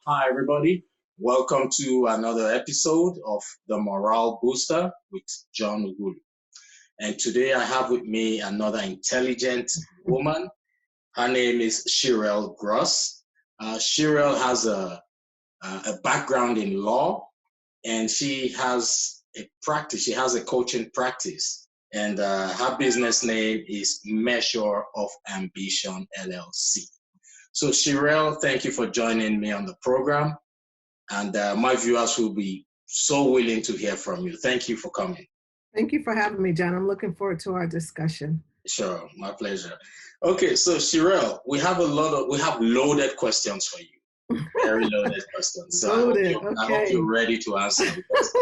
Hi, everybody. Welcome to another episode of The Morale Booster with John Ughulu. And today I have with me another intelligent woman. Her name is Shirell Gross. Shirell has a background in law, and she has a practice. She has a coaching practice, and her business name is Measure of Ambition LLC. So Shirell, thank you for joining me on the program. And my viewers will be so willing to hear from you. Thank you for coming. Thank you for having me, John. I'm looking forward to our discussion. Sure, my pleasure. Okay, so Shirell, we have loaded questions for you. Very loaded questions. So Loaded, I hope you're ready to answer because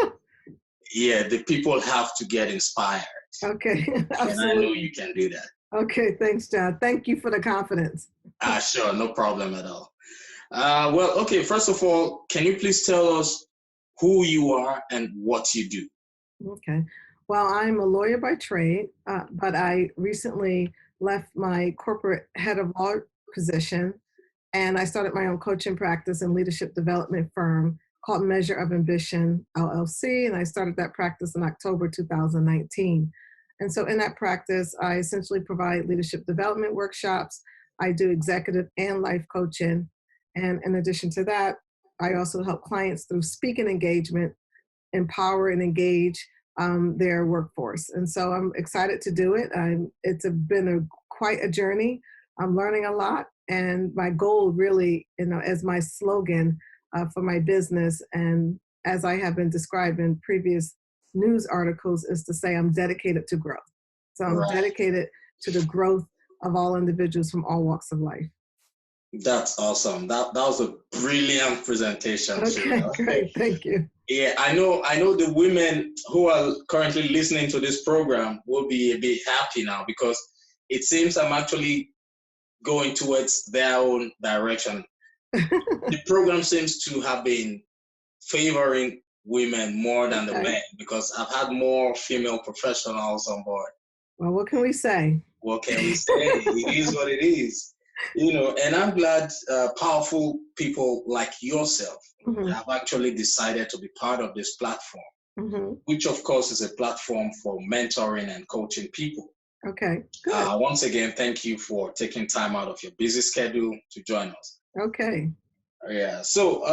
yeah, the people have to get inspired. Okay. And I know you can do that. Okay, thanks, John. Thank you for the confidence. Sure, no problem at all. Well, okay, first of all, can you please tell us who you are and what you do? Okay. Well, I'm a lawyer by trade, but I recently left my corporate head of law position, and I started my own coaching practice and leadership development firm called Measure of Ambition LLC, and I started that practice in October 2019. And so in that practice, I essentially provide leadership development workshops. I do executive and life coaching. And in addition to that, I also help clients through speaking engagement, empower and engage their workforce. And so I'm excited to do it. It's been quite a journey. I'm learning a lot. And my goal really, as my slogan for my business, and as I have been described in previous news articles, is to say I'm dedicated to growth. So I'm dedicated to the growth of all individuals from all walks of life. That's awesome. That was a brilliant presentation. Okay, great. Thank you. Yeah, I know the women who are currently listening to this program will be a bit happy now because it seems I'm actually going towards their own direction. The program seems to have been favoring women more than the men because I've had more female professionals on board. Well, what can we say? What can we say? It is what it is. And I'm glad powerful people like yourself have actually decided to be part of this platform, which of course is a platform for mentoring and coaching people. Okay, good. Once again, thank you for taking time out of your busy schedule to join us. Okay. Yeah. So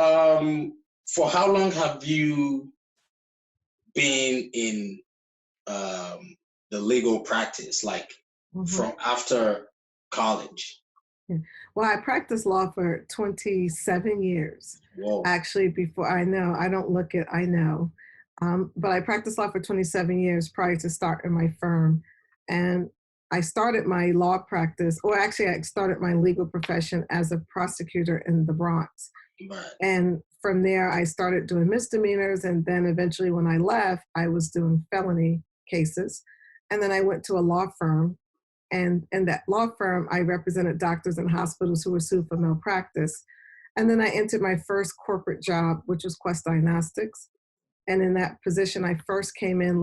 for how long have you been in the legal practice, like from after college? Well, I practiced law for 27 years. Whoa. Actually, before I know. But I practiced law for 27 years prior to starting my firm. And I started my law practice, or actually I started my legal profession as a prosecutor in the Bronx. Right. And from there, I started doing misdemeanors. And then eventually when I left, I was doing felony cases. And then I went to a law firm. And in that law firm, I represented doctors and hospitals who were sued for malpractice. And then I entered my first corporate job, which was Quest Diagnostics. And in that position, I first came in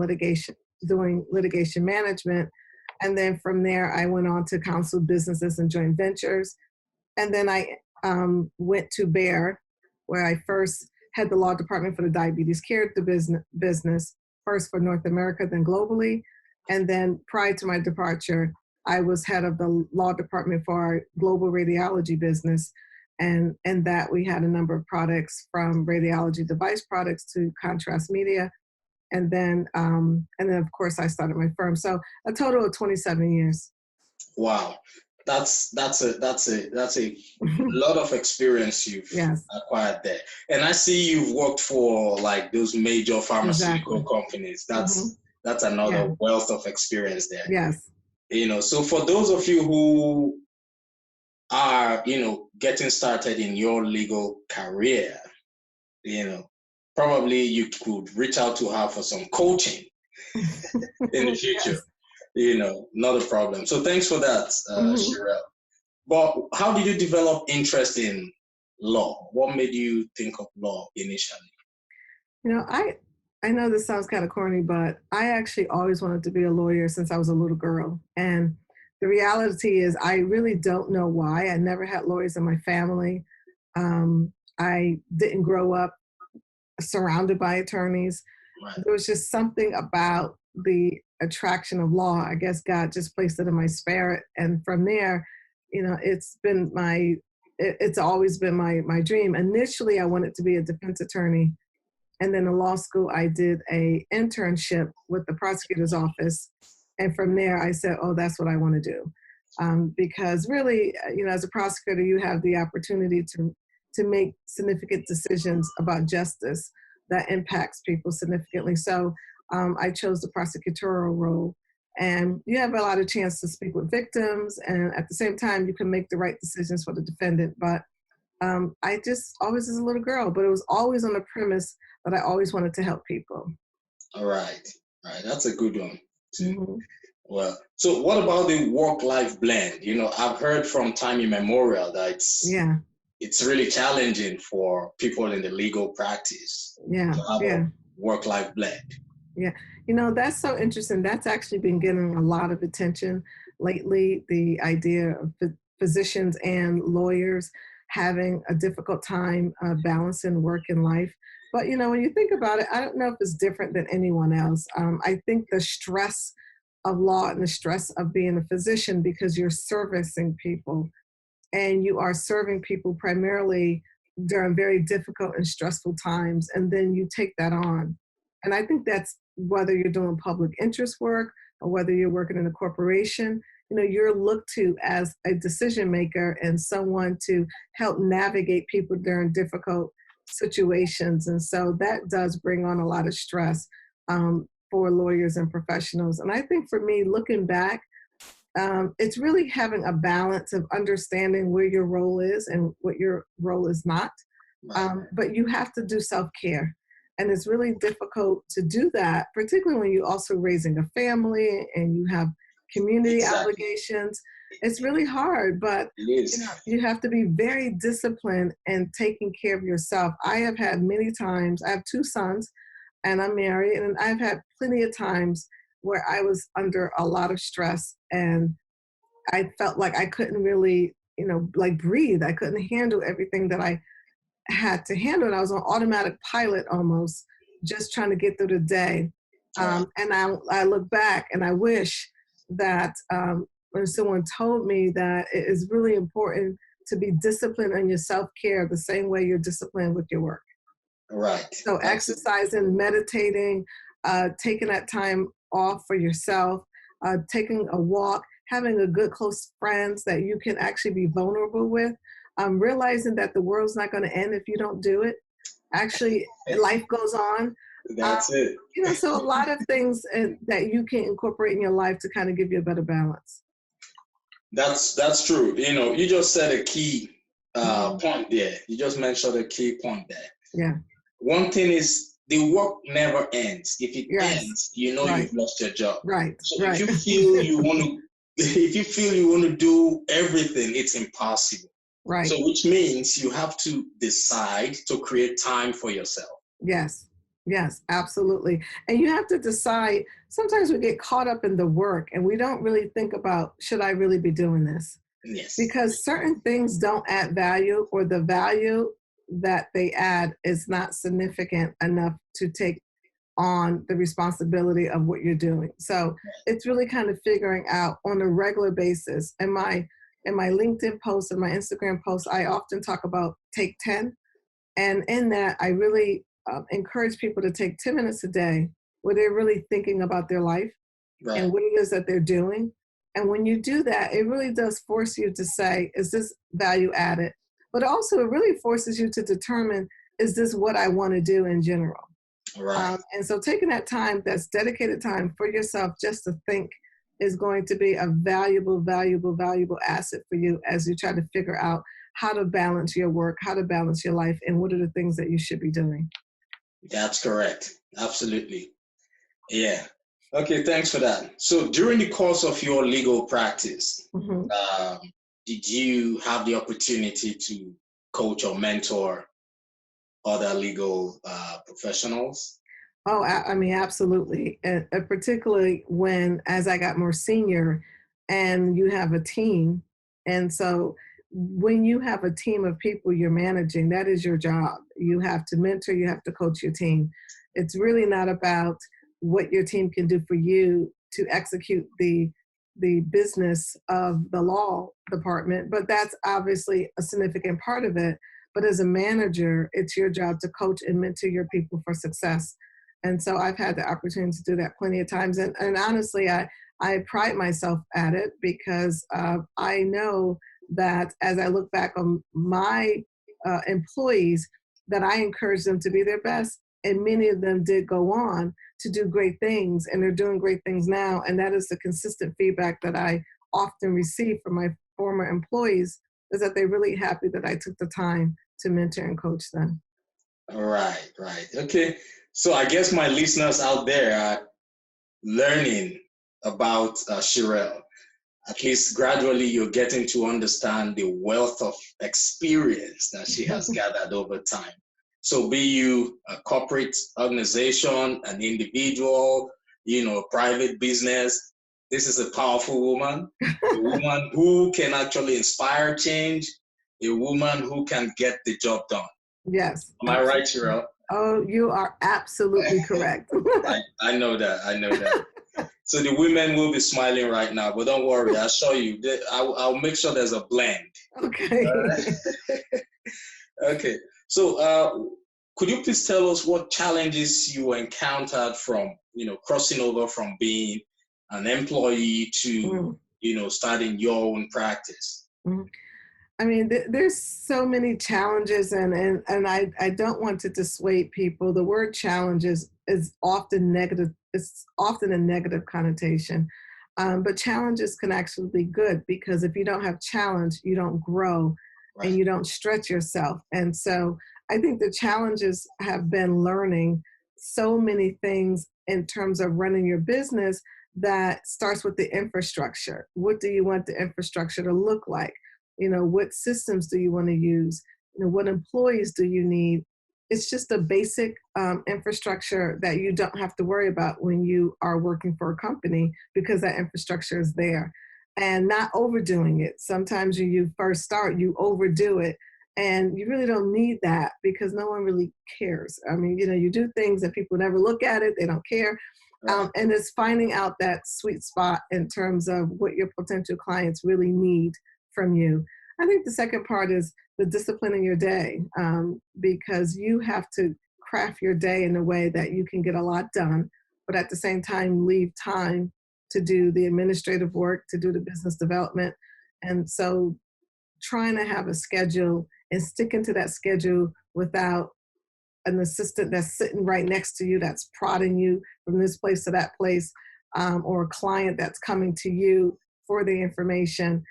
doing litigation management. And then from there, I went on to counsel businesses and joint ventures. And then I went to Bayer, where I first had the law department for the diabetes care business, first for North America, then globally. And then prior to my departure, I was head of the law department for our global radiology business. And that we had a number of products from radiology device products to contrast media. And then of course I started my firm. So a total of 27 years. Wow. That's a lot of experience you've acquired there. And I see you've worked for like those major pharmaceutical companies. That's another wealth of experience there. Yes. So for those of you who are, getting started in your legal career, probably you could reach out to her for some coaching in the future. Not a problem. So thanks for that, Shirell. But how did you develop interest in law? What made you think of law initially? I know this sounds kind of corny, but I actually always wanted to be a lawyer since I was a little girl. And the reality is I really don't know why. I never had lawyers in my family. I didn't grow up surrounded by attorneys. Right. There was just something about the attraction of law. I guess God just placed it in my spirit. And from there, it's always been my dream. Initially, I wanted to be a defense attorney. And then in law school, I did a internship with the prosecutor's office. And from there, I said, oh, that's what I want to do. Because really, as a prosecutor, you have the opportunity to make significant decisions about justice that impacts people significantly. So I chose the prosecutorial role. And you have a lot of chance to speak with victims. And at the same time, you can make the right decisions for the defendant. But I just always was a little girl, but it was always on the premise that I always wanted to help people. All right. All right. That's a good one too. Mm-hmm. Well, so what about the work-life blend? I've heard from time immemorial that it's really challenging for people in the legal practice to have a work-life blend. Yeah. That's so interesting. That's actually been getting a lot of attention lately, the idea of physicians and lawyers having a difficult time balancing work and life. But, when you think about it, I don't know if it's different than anyone else. I think the stress of law and the stress of being a physician, because you're servicing people and you are serving people primarily during very difficult and stressful times, and then you take that on. And I think that's whether you're doing public interest work or whether you're working in a corporation, you're looked to as a decision maker and someone to help navigate people during difficult situations. And so that does bring on a lot of stress for lawyers and professionals. And I think for me, looking back, it's really having a balance of understanding where your role is and what your role is not. But you have to do self-care. And it's really difficult to do that, particularly when you're also raising a family and you have community obligations. It's really hard, but you have to be very disciplined and taking care of yourself. I have had many times, I have 2 sons and I'm married, and I've had plenty of times where I was under a lot of stress and I felt like I couldn't really, breathe. I couldn't handle everything that I had to handle. And I was on automatic pilot almost, just trying to get through the day. And I look back and I wish that when someone told me that it is really important to be disciplined in your self-care the same way you're disciplined with your work. Right. So exercising, meditating, taking that time off for yourself, taking a walk, having a good close friends that you can actually be vulnerable with, realizing that the world's not going to end if you don't do it. Actually, life goes on. That's it. So a lot of things that you can incorporate in your life to kind of give you a better balance. That's true. You just said a key point there. You just mentioned a key point there. Yeah. One thing is the work never ends. If it ends, you've lost your job. Right. So if you feel you want to do everything, it's impossible. Right. So which means you have to decide to create time for yourself. Yes, absolutely. And you have to decide, sometimes we get caught up in the work and we don't really think about, should I really be doing this? Yes. Because certain things don't add value, or the value that they add is not significant enough to take on the responsibility of what you're doing. So it's really kind of figuring out on a regular basis. In my LinkedIn posts and my Instagram posts, I often talk about take 10. And in that, I really encourage people to take 10 minutes a day where they're really thinking about their life and what it is that they're doing. And when you do that, it really does force you to say, is this value added? But also it really forces you to determine, is this what I want to do in general? Right. And so taking that time, that's dedicated time for yourself just to think, is going to be a valuable asset for you as you try to figure out how to balance your work, how to balance your life, and what are the things that you should be doing. That's correct. Absolutely. Yeah. Okay, thanks for that. So during the course of your legal practice, did you have the opportunity to coach or mentor other legal professionals? Oh, I mean, absolutely. And particularly as I got more senior, and you have a team. And so when you have a team of people you're managing, that is your job. You have to mentor, you have to coach your team. It's really not about what your team can do for you to execute the business of the law department, but that's obviously a significant part of it. But as a manager, it's your job to coach and mentor your people for success. And so I've had the opportunity to do that plenty of times. And honestly, I pride myself at it because I know that as I look back on my employees, that I encourage them to be their best. And many of them did go on to do great things, and they're doing great things now. And that is the consistent feedback that I often receive from my former employees, is that they're really happy that I took the time to mentor and coach them. Right, right. Okay. So I guess my listeners out there are learning about Shirell. At least gradually you're getting to understand the wealth of experience that she has gathered over time. So be you a corporate organization, an individual, private business, this is a powerful woman, a woman who can actually inspire change, a woman who can get the job done. Yes. Am I right, Shirell? Oh, you are absolutely correct. I know that. I know that. So the women will be smiling right now, but don't worry. I'll show you. I'll make sure there's a blend. Okay. Okay. So could you please tell us what challenges you encountered from, crossing over from being an employee to, starting your own practice? I mean, there's so many challenges, and I don't want to dissuade people. The word challenges is often negative. It's often a negative connotation, but challenges can actually be good, because if you don't have challenge, you don't grow, Right. and you don't stretch yourself. And so I think the challenges have been learning so many things in terms of running your business that starts with the infrastructure. What do you want the infrastructure to look like? What systems do you want to use? What employees do you need? It's just a basic infrastructure that you don't have to worry about when you are working for a company, because that infrastructure is there. And not overdoing it. Sometimes when you first start, you overdo it. And you really don't need that, because no one really cares. I mean, you do things and people never look at it. They don't care. And it's finding out that sweet spot in terms of what your potential clients really need from you. I think the second part is the discipline in your day, because you have to craft your day in a way that you can get a lot done, but at the same time leave time to do the administrative work, to do the business development. And so trying to have a schedule and sticking to that schedule without an assistant that's sitting right next to you, that's prodding you from this place to that place, or a client that's coming to you for the information,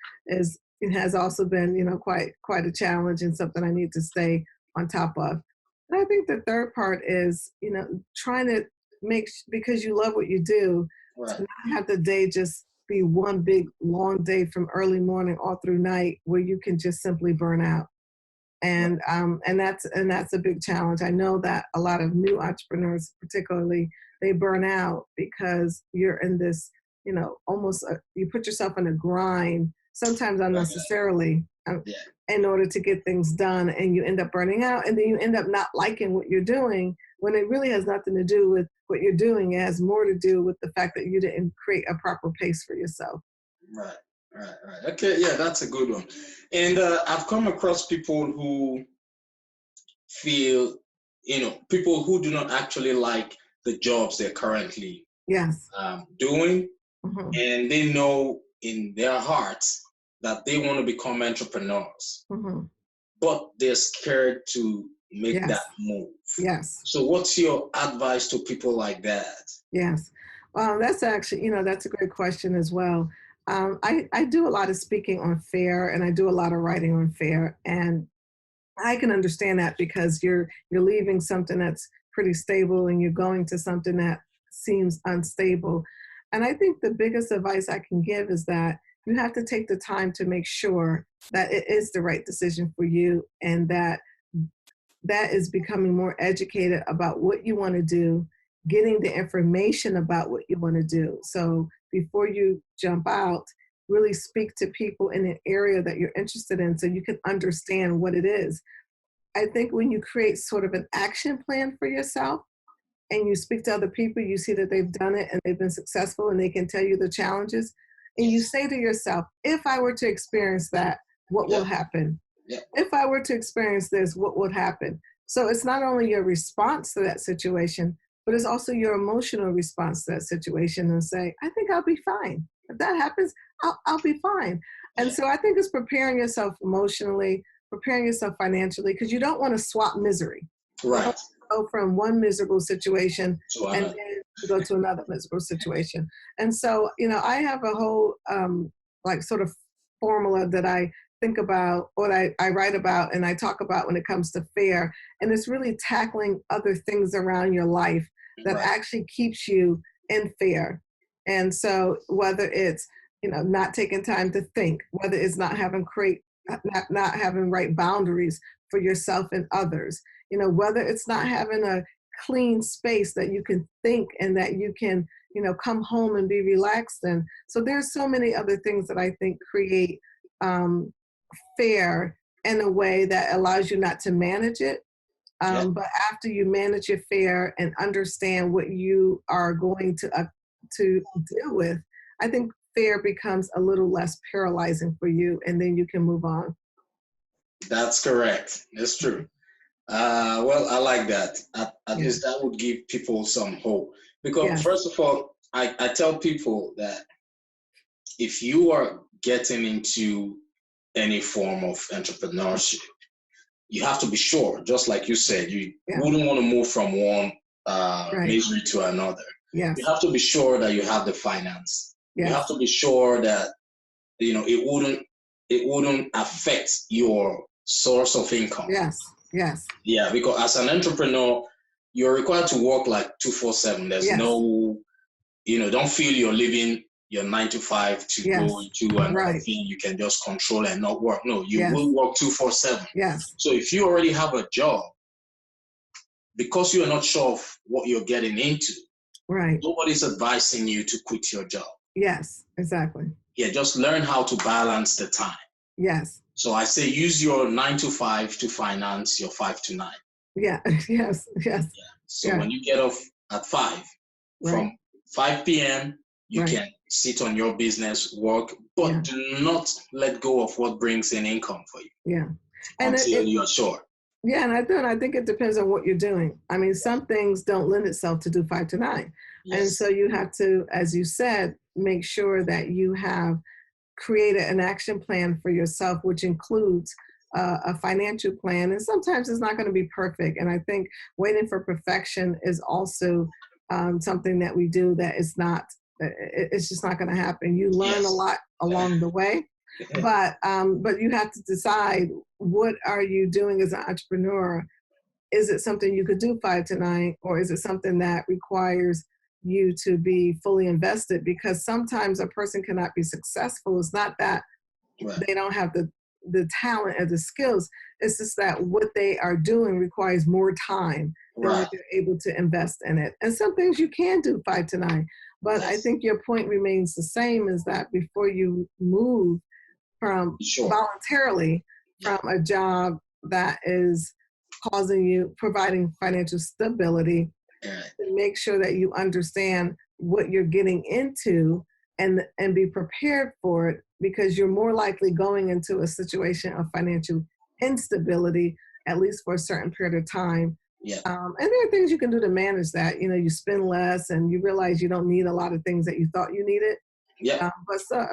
it has also been, quite a challenge, and something I need to stay on top of. And I think the third part is, trying to because you love what you do, Right. to not have the day just be one big long day from early morning all through night, where you can just simply burn out. And that's a big challenge. I know that a lot of new entrepreneurs, particularly, they burn out because you're in this, almost you put yourself in a grind, sometimes unnecessarily, in order to get things done, and you end up burning out, and then you end up not liking what you're doing, when it really has nothing to do with what you're doing. It has more to do with the fact that you didn't create a proper pace for yourself. Right. Right. Okay, yeah, that's a good one. And I've come across people who feel, people who do not actually like the jobs they're currently doing, and they know in their hearts that they want to become entrepreneurs, but they're scared to make that move. Yes. So what's your advice to people like that? Yes. That's actually, that's a great question as well. I do a lot of speaking on FAIR, and I do a lot of writing on FAIR, and I can understand that, because you're leaving something that's pretty stable and you're going to something that seems unstable. And I think the biggest advice I can give is that you have to take the time to make sure that it is the right decision for you, and that is becoming more educated about what you want to do, getting the information about what you want to do. So before you jump out, really speak to people in an area that you're interested in so you can understand what it is. I think when you create sort of an action plan for yourself and you speak to other people, you see that they've done it and they've been successful and they can tell you the challenges. And you say to yourself, if I were to experience that, what will happen? If I were to experience this, what would happen? So it's not only your response to that situation, but it's also your emotional response to that situation and say, I think I'll be fine. If that happens, I'll be fine. And so I think it's preparing yourself emotionally, preparing yourself financially, because you don't want to swap misery. Right. Go from one miserable situation and then go to another miserable situation. And so, I have a whole like sort of formula that I think about, what I write about and I talk about when it comes to FAIR. And it's really tackling other things around your life that actually keeps you in FAIR. And so whether it's, not taking time to think, whether it's not having right boundaries for yourself and others, whether it's not having a clean space that you can think and that you can, come home and be relaxed in. So there's so many other things that I think create FAIR in a way that allows you not to manage it. But after you manage your FAIR and understand what you are going to deal with, I think FAIR becomes a little less paralyzing for you, and then you can move on. That's correct. That's true. Well, I like that. At least that would give people some hope. Because first of all, I tell people that if you are getting into any form of entrepreneurship, you have to be sure, just like you said, you wouldn't want to move from one misery to another. Yes. You have to be sure that you have the finance. Yes. You have to be sure that it wouldn't affect your source of income. Yes. Yes. Yeah, because as an entrepreneur, you're required to work like 24/7. There's no, don't feel you're living your 9 to 5 to go into another thing you can just control and not work. No, you will work 24/7. Yes. So if you already have a job, because you're not sure of what you're getting into, nobody's advising you to quit your job. Yes, exactly. Yeah, just learn how to balance the time. Yes. So I say use your 9 to 5 to finance your 5 to 9. Yeah. Yes. Yes. Yeah. So when you get off at 5, from 5 p.m., you can sit on your business, work, but do not let go of what brings in income for you. Yeah. Until you're sure. Yeah, and I think it depends on what you're doing. I mean, some things don't lend itself to do 5 to 9. Yes. And so you have to, as you said, make sure that you have created an action plan for yourself, which includes a financial plan. And sometimes it's not going to be perfect. And I think waiting for perfection is also something that we do that is not, it's just not going to happen. You learn a lot along the way. But you have to decide, what are you doing as an entrepreneur? Is it something you could do 5 to 9, or is it something that requires you to be fully invested? Because sometimes a person cannot be successful. It's not that they don't have the talent or the skills. It's just that what they are doing requires more time than what they're able to invest in it. And some things you can do 5 to 9. But I think your point remains the same, is that before you move from voluntarily from a job that is providing financial stability, to make sure that you understand what you're getting into and be prepared for it, because you're more likely going into a situation of financial instability, at leleast for a certain period of time. Yeah. And there are things you can do to manage that. You spend less and you realize you don't need a lot of things that you thought you needed. Yeah. But so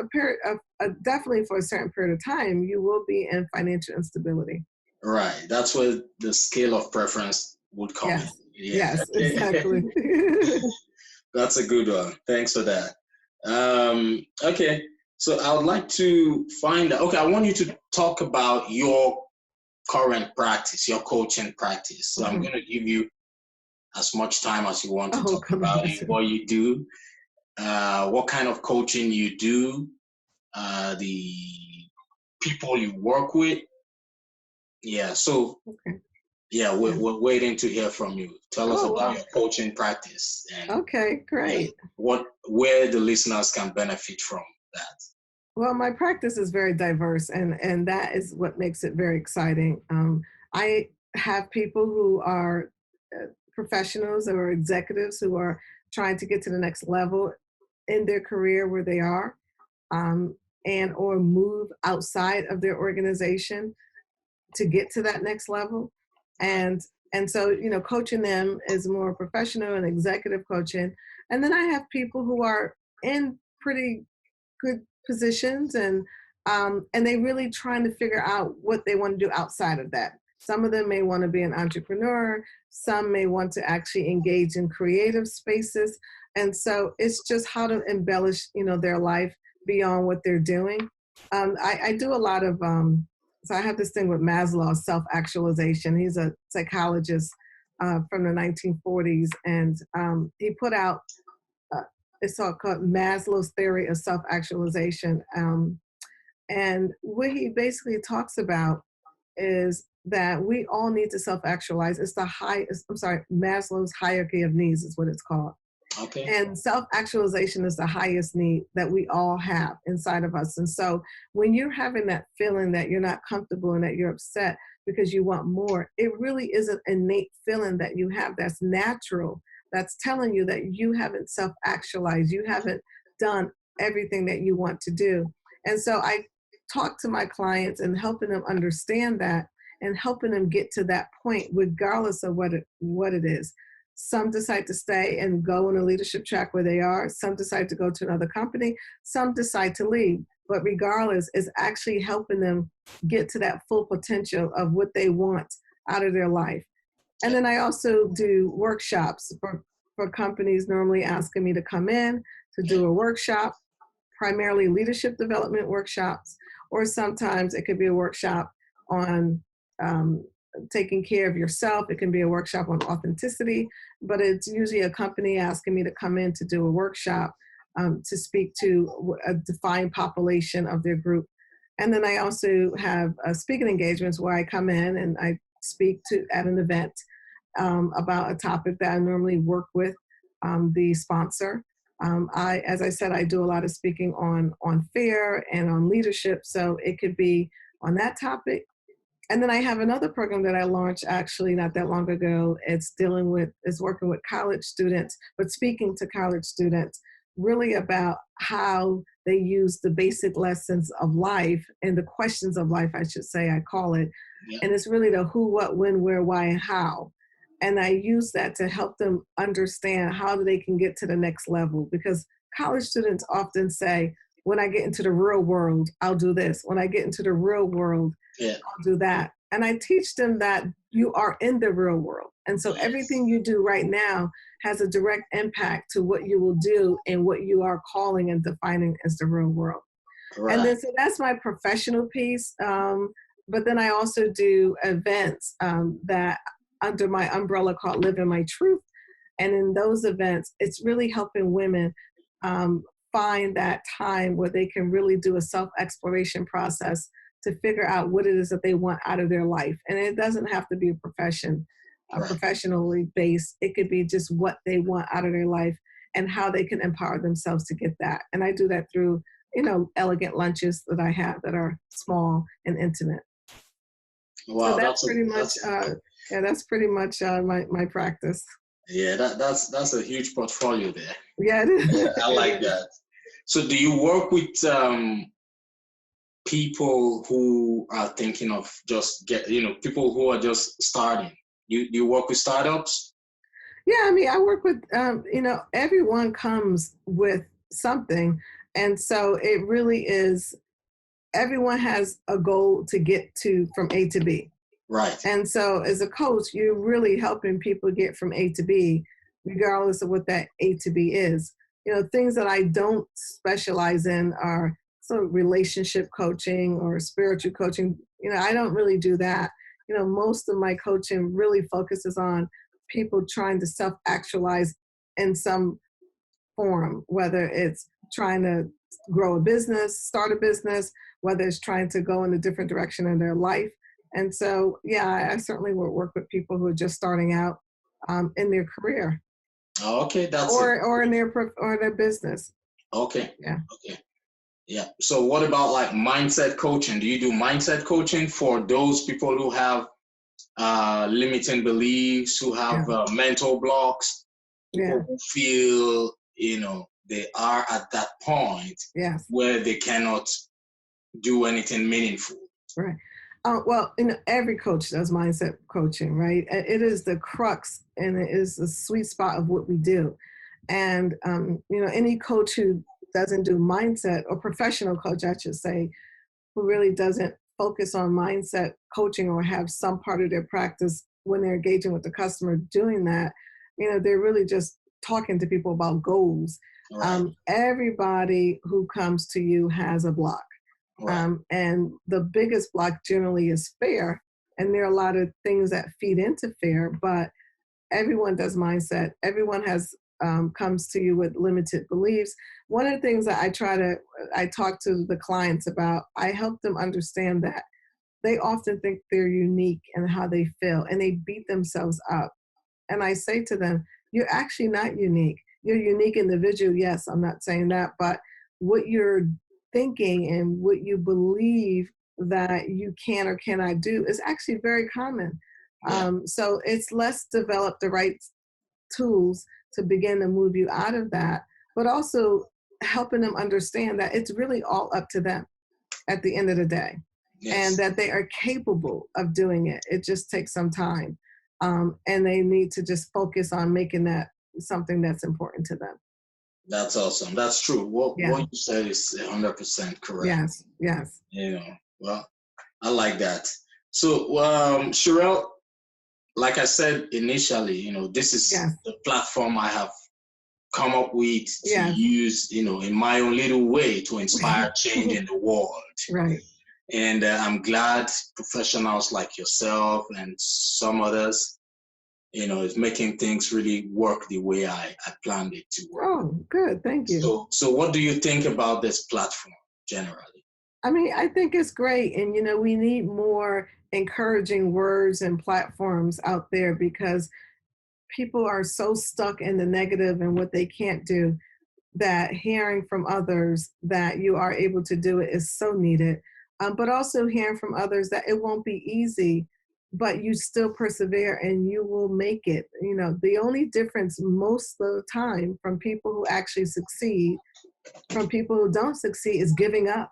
definitely for a certain period of time, you will be in financial instability. Right. That's where the scale of preference would come in. Yeah. Yes, exactly. That's a good one. Thanks for that. Okay. So I would like to find out, I want you to talk about your current practice, your coaching practice. So I'm going to give you as much time as you want to talk about what you do, what kind of coaching you do, the people you work with. Yeah, so we're waiting to hear from you. Tell us about your coaching practice. And okay, great. Where the listeners can benefit from that. Well, my practice is very diverse, and that is what makes it very exciting. I have people who are professionals or executives who are trying to get to the next level in their career where they are, um, and or move outside of their organization to get to that next level. And and so, coaching them is more professional and executive coaching. And then I have people who are in pretty good positions, and they really trying to figure out what they want to do outside of that. Some of them may want to be an entrepreneur, some may want to actually engage in creative spaces. And so it's just how to embellish, their life beyond what they're doing. I do a lot of so I have this thing with Maslow, self-actualization. He's a psychologist from the 1940s, and he put out it's all called Maslow's theory of self-actualization. And what he basically talks about is that we all need to self-actualize. It's Maslow's hierarchy of needs is what it's called. Okay. And self-actualization is the highest need that we all have inside of us. And so when you're having that feeling that you're not comfortable and that you're upset because you want more, it really is an innate feeling that you have that's natural, that's telling you that you haven't self-actualized, you haven't done everything that you want to do. And so I talk to my clients and helping them understand that and helping them get to that point regardless of what it is. Some decide to stay and go on a leadership track where they are. Some decide to go to another company. Some decide to leave. But regardless, it's actually helping them get to that full potential of what they want out of their life. And then I also do workshops for companies normally asking me to come in to do a workshop, primarily leadership development workshops, or sometimes it could be a workshop on taking care of yourself. It can be a workshop on authenticity, but it's usually a company asking me to come in to do a workshop to speak to a defined population of their group. And then I also have speaking engagements where I come in and I speak at an event about a topic that I normally work with the sponsor. As I said, I do a lot of speaking on fear and on leadership, so it could be on that topic. And then I have another program that I launched actually not that long ago. It's working with college students, but speaking to college students really about how they use the basic lessons of life and the questions of life, I should say, I call it. Yeah. And it's really the who, what, when, where, why, and how. And I use that to help them understand how they can get to the next level, because college students often say, when I get into the real world, I'll do this. When I get into the real world, I'll do that. And I teach them that you are in the real world. And so everything you do right now has a direct impact to what you will do and what you are calling and defining as the real world. Right. And then so that's my professional piece. But then I also do events that under my umbrella called Living My Truth. And in those events, it's really helping women find that time where they can really do a self-exploration process to figure out what it is that they want out of their life. And it doesn't have to be a profession, professionally based. It could be just what they want out of their life and how they can empower themselves to get that. And I do that through, elegant lunches that I have that are small and intimate. Wow, so that's pretty much my practice. Yeah, that's a huge portfolio there. Yeah, it is. I like that. So do you work with people who are thinking of people who are just starting? You work with startups? Yeah, I work with, everyone comes with something. And so it really is, everyone has a goal to get to from A to B. Right. And so as a coach, you're really helping people get from A to B, regardless of what that A to B is. Things that I don't specialize in are relationship coaching or spiritual coaching. I don't really do that. Most of my coaching really focuses on people trying to self-actualize in some form, whether it's trying to grow a business, start a business, whether it's trying to go in a different direction in their life. And so, yeah, I certainly will work with people who are just starting out in their career. Okay, that's or in their business. Okay. Yeah. Okay. Yeah. So what about like mindset coaching? Do you do mindset coaching for those people who have limiting beliefs, who have mental blocks, people who feel, they are at that point where they cannot do anything meaningful? Right. Well, every coach does mindset coaching, right? It is the crux and it is the sweet spot of what we do. And, any coach who doesn't do mindset, or professional coach, I should say, who really doesn't focus on mindset coaching or have some part of their practice when they're engaging with the customer doing that, they're really just talking to people about goals. Right. Everybody who comes to you has a block. Right. And the biggest block generally is fear. And there are a lot of things that feed into fear, but everyone does mindset. Everyone has comes to you with limited beliefs. One of the things that I talk to the clients about, I help them understand that they often think they're unique in how they feel and they beat themselves up. And I say to them, you're actually not unique. You're a unique individual. Yes, I'm not saying that, but what you're thinking and what you believe that you can or cannot do is actually very common. So let's develop the right tools to begin to move you out of that, but also helping them understand that it's really all up to them at the end of the day. And that they are capable of doing it. It just takes some time. And they need to just focus on making that something that's important to them. That's awesome. That's true. What you said is 100% correct. Yes. Well, I like that. So, Shirell, like I said initially, this is the platform I have come up with to use, in my own little way to inspire change in the world. Right. And I'm glad professionals like yourself and some others, is making things really work the way I planned it to work. Oh, good. Thank you. So what do you think about this platform generally? I mean, I think it's great. And, we need more encouraging words and platforms out there because people are so stuck in the negative and what they can't do that hearing from others that you are able to do it is so needed. But also hearing from others that it won't be easy, but you still persevere and you will make it. The only difference most of the time from people who actually succeed from people who don't succeed is giving up.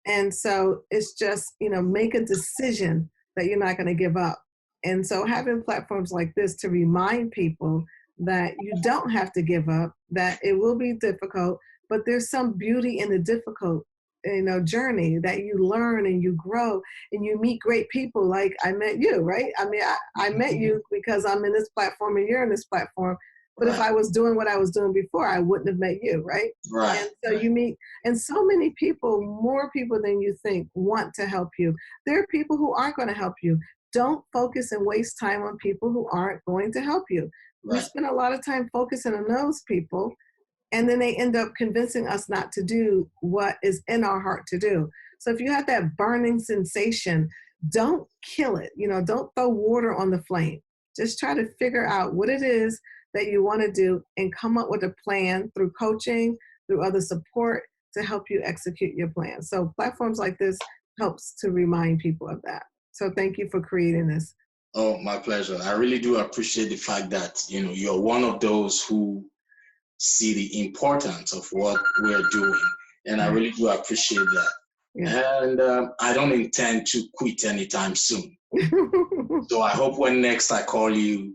And so it's just, make a decision that you're not going to give up. And so having platforms like this to remind people that you don't have to give up, that it will be difficult, but there's some beauty in the difficult, journey that you learn and you grow and you meet great people. Like I met you, right? I mean, I met you because I'm in this platform and you're in this platform. But if I was doing what I was doing before, I wouldn't have met you, right? Right. And so you meet, and so many people, more people than you think, want to help you. There are people who aren't going to help you. Don't focus and waste time on people who aren't going to help you. Right. We spend a lot of time focusing on those people, and then they end up convincing us not to do what is in our heart to do. So if you have that burning sensation, don't kill it. Don't throw water on the flame. Just try to figure out what it is that you want to do and come up with a plan through coaching, through other support to help you execute your plan. So platforms like this helps to remind people of that. So thank you for creating this. Oh, my pleasure. I really do appreciate the fact that, you're one of those who see the importance of what we're doing. And I really do appreciate that. Yeah. And I don't intend to quit anytime soon. So I hope when next I call you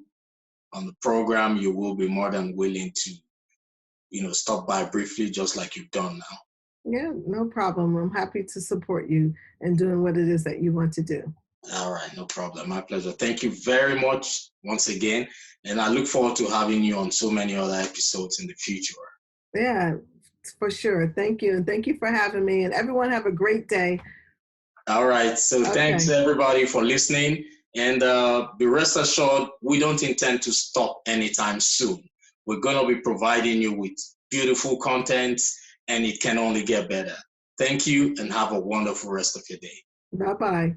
on the program, you will be more than willing to, stop by briefly, just like you've done now. Yeah, no problem. I'm happy to support you in doing what it is that you want to do. All right, no problem. My pleasure. Thank you very much once again. And I look forward to having you on so many other episodes in the future. Yeah, for sure. Thank you. And thank you for having me. And everyone have a great day. All right. So Thanks everybody for listening. And be rest assured, we don't intend to stop anytime soon. We're going to be providing you with beautiful content, and it can only get better. Thank you and have a wonderful rest of your day. Bye-bye.